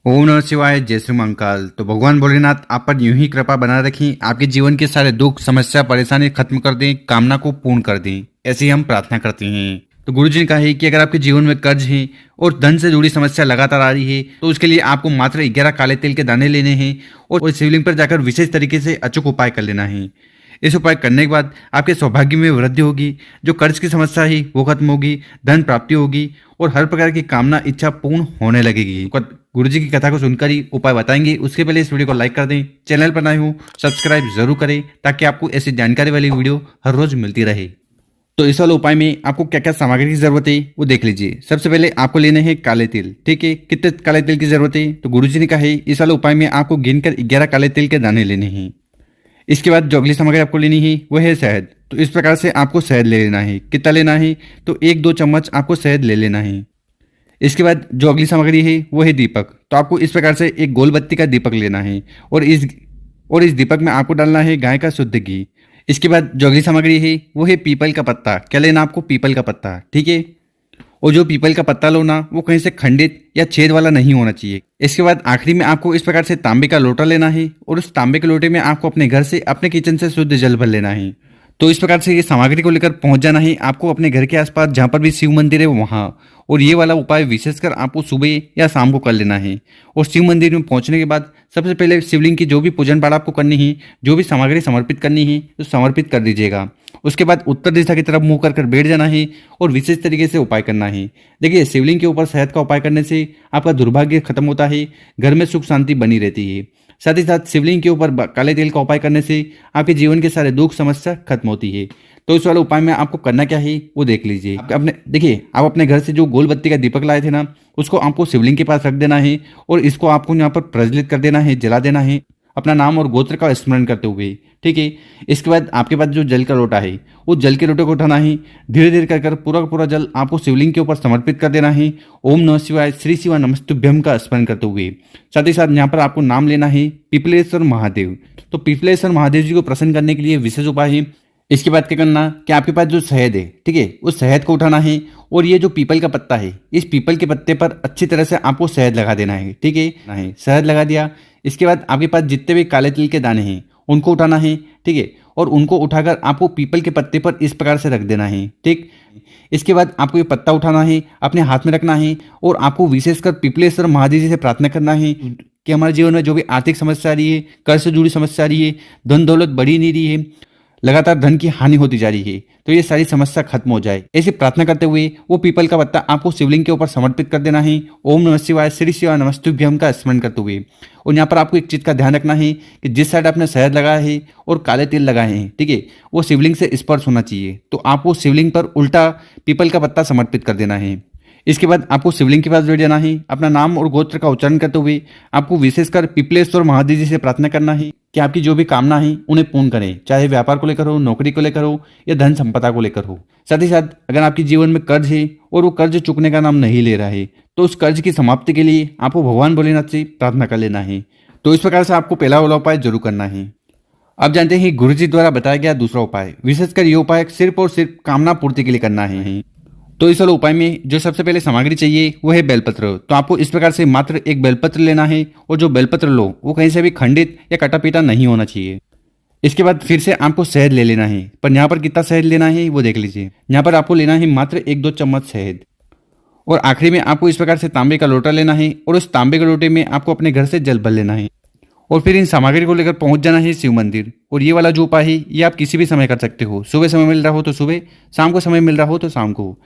ओम नमः शिवाय। जय श्री महाकाल। तो भगवान भोलेनाथ आप पर यूं ही कृपा बना रखें, आपके जीवन के सारे दुख समस्या परेशानी खत्म कर दें, कामना को पूर्ण कर दें, ऐसी हम प्रार्थना करते हैं। तो गुरु जी ने कहा है कि अगर आपके जीवन में कर्ज है और धन से जुड़ी समस्या लगातार आ रही है तो उसके लिए आपको मात्र 11 काले तिल के दाने लेने हैं और शिवलिंग पर जाकर विशेष तरीके से अचूक उपाय कर लेना है। इस उपाय करने के बाद आपके सौभाग्य में वृद्धि होगी, जो कर्ज की समस्या है वो खत्म होगी, धन प्राप्ति होगी और हर प्रकार की कामना इच्छा पूर्ण होने लगेगी। गुरु जी की कथा को सुनकर ही उपाय बताएंगे। उसके पहले इस वीडियो को लाइक कर दें, चैनल पर नए हो सब्सक्राइब जरूर करें ताकि आपको ऐसी जानकारी वाली वीडियो हर रोज मिलती रहे। तो इस वाले उपाय में आपको क्या क्या सामग्री की जरूरत है वो देख लीजिए। सबसे पहले आपको लेने हैं काले तिल। ठीक है, कितने काले तिल की जरूरत है तो गुरु जी ने कहा है इस वाले उपाय में आपको गिनकर 11 काले तिल के दाने लेने हैं। इसके बाद जो अगली सामग्री आपको लेनी है वो है शहद। तो इस प्रकार से आपको शहद ले लेना है। कितना लेना है तो 1-2 चम्मच आपको शहद ले लेना है। इसके बाद जो अगली सामग्री है वो है दीपक। तो आपको इस प्रकार से एक गोल बत्ती का दीपक लेना है और इस दीपक में आपको डालना है गाय का शुद्ध घी। इसके बाद जो अगली सामग्री है वो है पीपल का पत्ता। क्या लेना आपको पीपल का पत्ता। ठीक है, और जो पीपल का पत्ता लो ना वो कहीं से खंडित या छेद वाला नहीं होना चाहिए। इसके बाद आखिरी में आपको इस प्रकार से तांबे का लोटा लेना है और उस तांबे के लोटे में आपको अपने घर से अपने किचन से शुद्ध जल भर लेना है। तो इस प्रकार से ये सामग्री को लेकर पहुंच जाना है आपको अपने घर के आसपास जहां पर भी शिव मंदिर है वहां। और ये वाला उपाय विशेषकर आपको सुबह या शाम को कर लेना है। और शिव मंदिर में पहुंचने के बाद सबसे पहले शिवलिंग की जो भी पूजन पाठ आपको करनी है, जो भी सामग्री समर्पित करनी है तो समर्पित कर दीजिएगा। उसके बाद उत्तर दिशा की तरफ मुंह कर बैठ जाना है और विशेष तरीके से उपाय करना है। देखिए, शिवलिंग के ऊपर शहद का उपाय करने से आपका दुर्भाग्य खत्म होता है, घर में सुख शांति बनी रहती है। साथ ही साथ शिवलिंग के ऊपर काले तेल का उपाय करने से आपके जीवन के सारे दुख समस्या खत्म होती है। तो इस वाले उपाय में आपको करना क्या है वो देख लीजिए। आप अपने घर से जो गोल बत्ती का दीपक लाए थे ना उसको आपको शिवलिंग के पास रख देना है और इसको आपको यहाँ पर प्रज्वलित कर देना है, जला देना है अपना नाम और गोत्र का स्मरण करते हुए। ठीक है, इसके बाद आपके पास जो जल का लोटा है उस जल के लोटे को उठाना है, धीरे धीरे कर पूरा पूरा जल आपको शिवलिंग के ऊपर समर्पित कर देना है। ओम नमः शिवाय श्री शिवाय नमस्तुभ्यम का स्मरण करते हुए। साथ ही साथ यहाँ पर आपको नाम लेना है पिपलेश्वर महादेव। तो पिपलेश्वर महादेव जी को प्रसन्न करने के लिए विशेष उपाय है। इसके बाद क्या करना कि आपके पास जो शहद है, ठीक है, उस शहद को उठाना है और ये जो पीपल का पत्ता है इस पीपल के पत्ते पर अच्छी तरह से आपको शहद लगा देना है। ठीक है, शहद लगा दिया। इसके बाद आपके पास जितने भी काले तिल के दाने हैं उनको उठाना है। ठीक है, और उनको उठाकर आपको पीपल के पत्ते पर इस प्रकार से रख देना है। ठीक, इसके बाद आपको ये पत्ता उठाना है, अपने हाथ में रखना है और आपको विशेषकर पिपलेश्वर महादेव जी से प्रार्थना करना है कि हमारे जीवन में जो भी आर्थिक समस्या आ रही है, कर्ज से जुड़ी समस्या आ रही है, धन दौलत बढ़ी नहीं रही है, लगातार धन की हानि होती जा रही है, तो ये सारी समस्या खत्म हो जाए, ऐसी प्रार्थना करते हुए वो पीपल का पत्ता आपको शिवलिंग के ऊपर समर्पित कर देना है। ओम नमः शिवाय श्री शिवाय नमस्तुभ्यम का स्मरण करते हुए। और यहाँ पर आपको एक चीज का ध्यान रखना है कि जिस साइड आपने शहद लगाया है और काले तिल लगाए हैं, ठीक है, वो शिवलिंग से स्पर्श होना चाहिए। तो आपको शिवलिंग पर उल्टा पीपल का पत्ता समर्पित कर देना है। इसके बाद आपको शिवलिंग के पास बैठ जाना है, अपना नाम और गोत्र का उच्चारण करते हुए आपको विशेषकर पिपलेश्वर महादेव जी से प्रार्थना करना है कि आपकी जो भी कामना है उन्हें पूर्ण करें, चाहे व्यापार को लेकर हो, नौकरी को लेकर हो या धन संपदा को लेकर हो। साथ ही साथ अगर आपके जीवन में कर्ज है और वो कर्ज चुकने का नाम नहीं ले रहा है तो उस कर्ज की समाप्ति के लिए आपको भगवान भोलेनाथ से प्रार्थना कर लेना है। तो इस प्रकार से आपको पहला वाला उपाय जरूर करना है। अब जानते हैं गुरु जी द्वारा बताया गया दूसरा उपाय। विशेषकर ये उपाय सिर्फ और सिर्फ कामना पूर्ति के लिए करना है। तो इस वाले उपाय में जो सबसे पहले सामग्री चाहिए वो है बेलपत्र। तो आपको इस प्रकार से मात्र एक बेलपत्र लेना है और जो बेलपत्र लो वो कहीं से भी खंडित या कटा पीटा नहीं होना चाहिए। इसके बाद फिर से आपको शहद ले लेना है, पर यहाँ पर कितना शहद लेना है वो देख लीजिए। यहाँ पर आपको लेना है मात्र 1-2 चम्मच शहद। और आखिरी में आपको इस प्रकार से तांबे का लोटा लेना है और उस तांबे के लोटे में आपको अपने घर से जल भर लेना है और फिर इन सामग्री को लेकर पहुंच जाना है शिव मंदिर। और ये वाला जो उपाय है ये आप किसी भी समय कर सकते हो, सुबह समय मिल रहा हो तो सुबह, शाम को समय मिल रहा हो तो शाम को।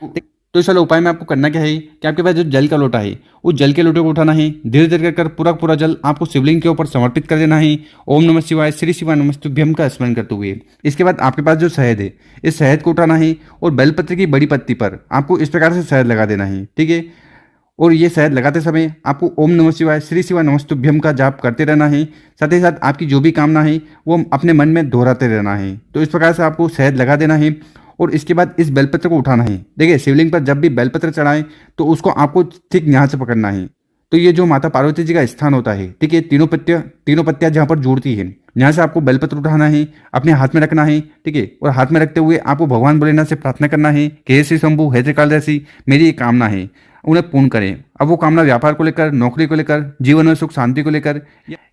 तो इस वाले उपाय में आपको करना क्या है कि आपके पास जो जल का लोटा है उस जल के लोटे को उठाना है, धीरे धीरे कर पूरा पूरा जल आपको शिवलिंग के ऊपर समर्पित कर देना है। ओम नमः शिवाय श्री शिवाय नमस्तुभ्यम का स्मरण करते हुए। इसके बाद आपके पास जो शहद है इस शहद को उठाना है और बेलपत्र की बड़ी पत्ती पर आपको इस प्रकार से शहद लगा देना है। ठीक है, और ये शहद लगाते समय आपको ओम नमः शिवाय श्री शिवाय नमस्तुभ्यम का जाप करते रहना है। साथ ही साथ आपकी जो भी कामना है वो अपने मन में दोहराते रहना है। तो इस प्रकार से आपको शहद लगा देना है और इसके बाद इस बेलपत्र को उठाना है। देखिए, शिवलिंग पर जब भी बेलपत्र चढ़ाएं तो उसको आपको ठीक यहाँ से पकड़ना है। तो ये जो माता पार्वती जी का स्थान होता है, ठीक है, तीनों पत्तियां जहाँ पर जुड़ती है, यहाँ से आपको बेलपत्र उठाना है, अपने हाथ में रखना है। ठीक है, और हाथ में रखते हुए आपको भगवान भोलेनाथ से प्रार्थना करना है कि हे श्री शंभु हे त्रिकालदर्शी, मेरी ये कामना है, उन्हें पूर्ण करें। अब वो कामना व्यापार को लेकर, नौकरी को लेकर, जीवन में सुख शांति को लेकर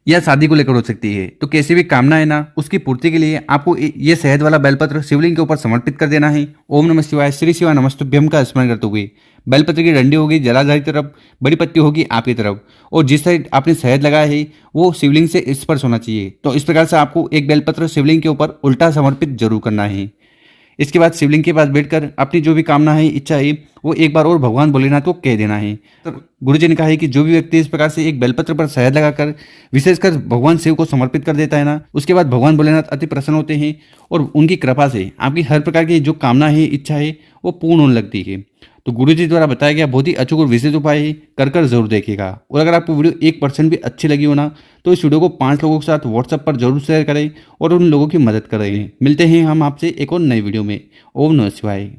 या शादी को लेकर हो सकती है। तो कैसी भी कामना है ना, उसकी पूर्ति के लिए आपको ये शहद वाला बेलपत्र शिवलिंग के ऊपर समर्पित कर देना है। ओम नमः शिवाय, श्री शिवाय नमस्तुभ्यम का स्मरण करते हुए बेलपत्र की डंडी होगी जलाधार की तरफ, बड़ी पत्ती होगी आपकी तरफ, और जिस साइड आपने शहद लगाया है वो शिवलिंग से स्पर्श होना चाहिए। तो इस प्रकार से आपको एक बेलपत्र शिवलिंग के ऊपर उल्टा समर्पित जरूर करना है। इसके बाद शिवलिंग के पास बैठकर अपनी जो भी कामना है, इच्छा है, वो एक बार और भगवान भोलेनाथ को कह देना है। तो गुरुजी ने कहा है कि जो भी व्यक्ति इस प्रकार से एक बेलपत्र पर शहद लगाकर विशेषकर भगवान शिव को समर्पित कर देता है ना, उसके बाद भगवान भोलेनाथ अति प्रसन्न होते हैं और उनकी कृपा से आपकी हर प्रकार की जो कामना है, इच्छा है, वो पूर्ण होने लगती है। तो गुरुजी द्वारा बताया गया बहुत ही अचूक और विशेष उपाय है, कर जरूर देखिएगा। और अगर आपको वीडियो 1% भी अच्छी लगी हो ना, तो इस वीडियो को 5 लोगों के साथ व्हाट्सएप पर जरूर शेयर करें और उन लोगों की मदद करें। मिलते हैं हम आपसे एक और नई वीडियो में। ओम नमः शिवाय।